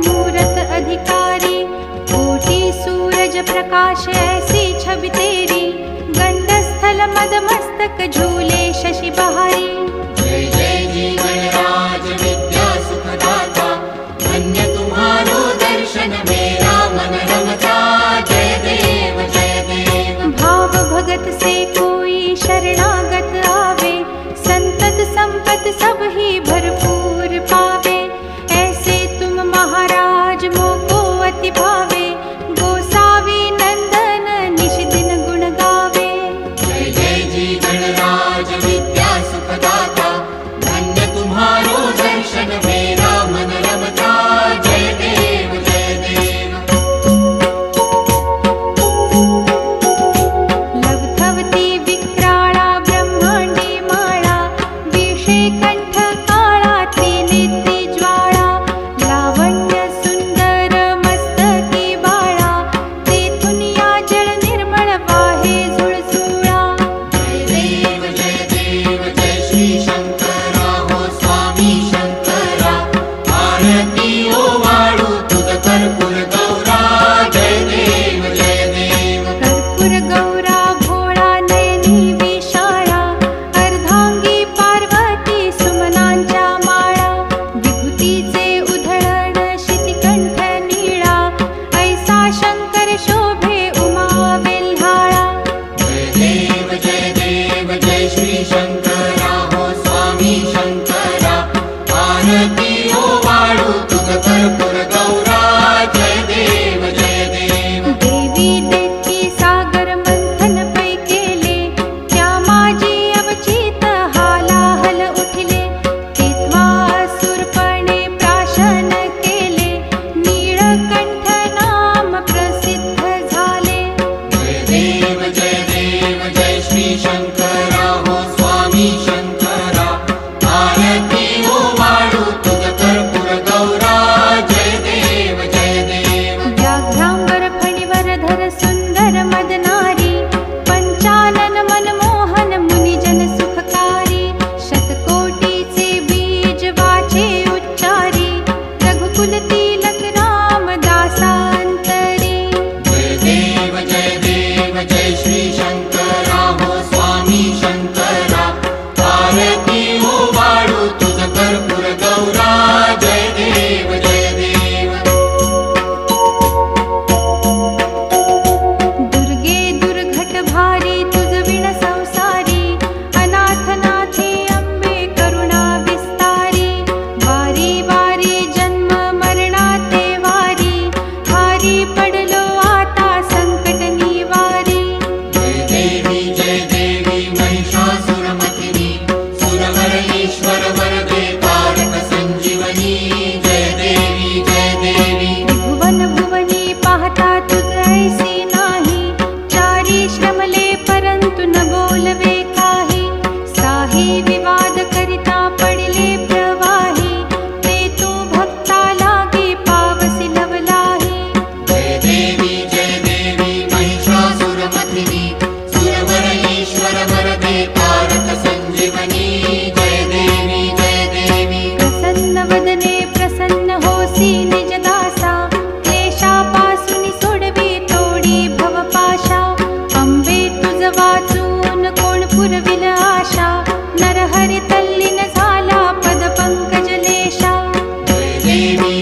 मूरत अधिकारी, कोटि सूरज प्रकाश ऐसी छवि तेरी, गंड स्थल मद मस्तक झूले शशि बहारी। जय जय जी गणराज विद्या सुखदाता, धन्य तुम्हारो दर्शन मेरा मन रमता। जय देव जय देव। भाव भगत से कोई शरणागत आवे, संतत संपत सब ही भरपूर पावे। ऐसे तुम महाराज मोको अति भावे, गोसावी नंदन निश दिन गुण गावे। जय जय जी गणराज विद्या सुखदाता, धन्य तुम्हारो दर्शन मेरा मन रमता। जय देव जय देव। लवथवती विक्राळा ब्रह्मांडी माळा, विषे कंठ काळा त्रिनेत्री ज्वाळा, लावण्य सुंदर मस्तकी बाळा, तेथून या जळ निर्मळ वाहे झुळझुळा। जय देव जय श्री शंकरा हो स्वामी शंकरा, आरती ओ वाळू तुझ कर्पूर गौरा। जय देव जय देव। कर्पूर गौरा भोळा नयनी विशाळा, अर्धांगी पार्वती सुमनांच्या माळा, विभूतीचे उधळण शितिकंठ नीळा, ऐसा शंकर शोभे उमा वेल्हाळा। जय देव जय श्री शंकरा हो स्वामी शंकरा, आरती ओ वाळू तुझ कर्पूर गौरा। जय देव जय देव। देवी देती सागर मंथन पै केले, त्या माझी अवचित हालाहल उठले, तेव्हा असुरपणे प्राशन केले, नीळकंठ नाम प्रसिद्ध झाले। जय देव जय श्री शंकरा हो स्वामी शंकरा, आरती ओ वाळू तुझ कर्पूर गौरा। जय देव जय देव। व्याघ्रांबर फणीवर धर सुंदर मदनारी, पंचानन मनमोहन मुनिजन सुखकारी, शतकोटीचे बीज वाचे उच्चारी, रघुकुल तिलक रामदासांतरी। जय देव जय श्री शंकरा हो स्वामी शंकरा, आरती ओ वाळू तुझ कर्पूर गौरा। जय देव जय देव। दुर्गे दुर्घट भारी तुझ विण संसारी, अनाथनाथे अंबे करुणा विस्तारी, वारी वारी जन्म मरणाते वारी, हारी पडलो आता संकट निवारी। जय देवी महिषासुरमर्दिनी, सुरवर ईश्वर वरदे तारक संजीवनी। जय देवी जय देवी। भुवन भुवनी पाहता तुझ ऐसी नाही, चारी श्रमले परंतु न बोलवे काही, साही विवाद करिता पडले प्रवाही, ते तू भक्ता लागी पावसी लवलाही। जय देवी महिषासुरमर्दिनी, सुरवर ईश्वर वरदे तारक संजीवनी। जय देवी। प्रसन्न वदने प्रसन्न होसी निज दासा, क्लेशापासून सोडवी तोडी भवपाशा, अंबे तुझ वाचून कोण पुरविल आशा, नरहरी तल्लीन झाला पद पंकज लेशा। जय देवी